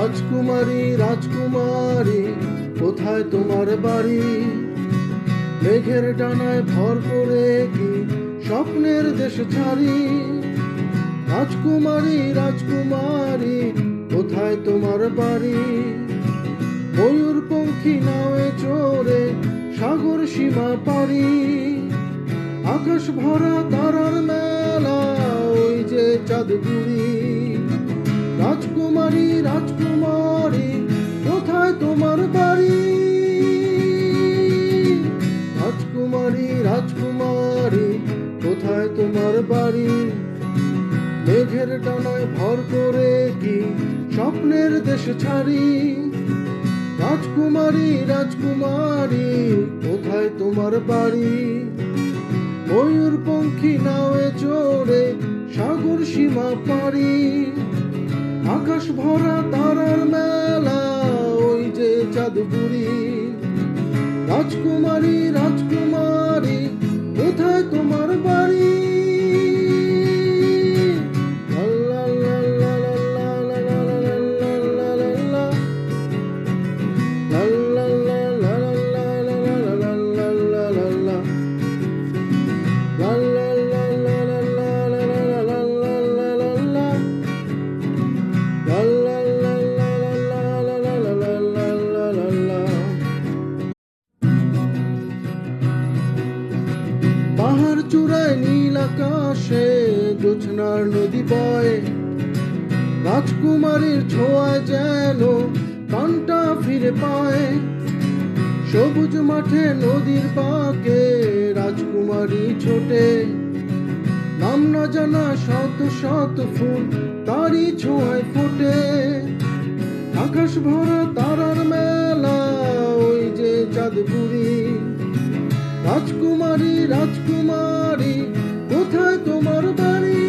রাজকুমারী রাজকুমারী কোথায় তোমার বাড়ি? মেঘের ডানায় ভর করে কি স্বপ্নের দেশ ছাড়ি? রাজকুমারী রাজকুমারী কোথায় তোমার বাড়ি? ময়ূর পঙ্খী নাওয়ে চড়ে সাগর সীমা পারি। আকাশ ভরা তারার মেলা, ওই যে চাঁদপুরি। রাজকুমারী রাজকুমারী কোথায় তোমার বাড়ি? রাজকুমারী রাজকুমারী কোথায় তোমার বাড়ি? মেঘের ডানায় ভর করে কি স্বপ্নের দেশ ছাড়ি? রাজকুমারী রাজকুমারী কোথায় তোমার বাড়ি? ময়ূর পঙ্খী নাওয়ে চড়ে সাগর সীমা পারি। আকাশ ভরা তারার মেলা, ওই যে চাঁদপুরি। রাজকুমারী রাজকুমারী কোথায় তোমার বাড়ি? পাহাড় চূড়ায় নীল আকাশে জোছনার নদী বয়। রাজকুমারীর ছোঁয়ায় যেন প্রাণটা ফিরে পায়। সবুজ মাঠে নদীর পাকে রাজকুমারী ছোটে। নাম না জানা শত শত ফুল তারই ছোঁয়ায় ফোটে। আকাশ ভরা তারার মেলা, ওই যে চাঁদপুরি। রাজকুমারী রাজকুমারী কোথায় তোমার বাড়ি?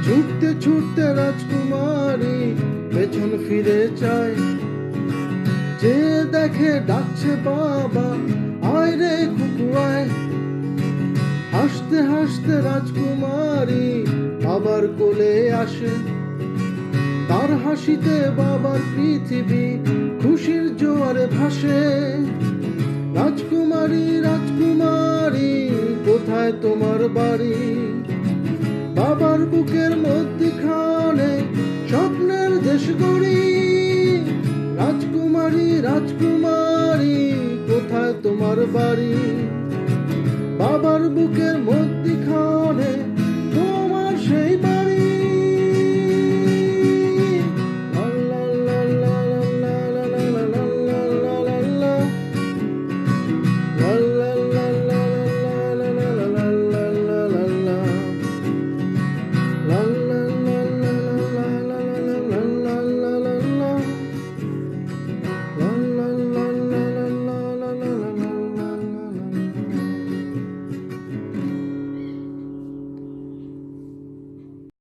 ছুটতে ছুটতে রাজকুমারী পেছন ফিরে চায়। যে দেখে ডাকছে বাবা, আয় রে কুকু আয়। হাসতে হাসতে রাজকুমারী বাবার কোলে আসে। তার হাসিতে বাবার পৃথিবী খুশির জোয়ারে ভাসে। রাজকুমারী রাজকুমারী কোথায় তোমার বাড়ি? বাবার বুকের মধ্যে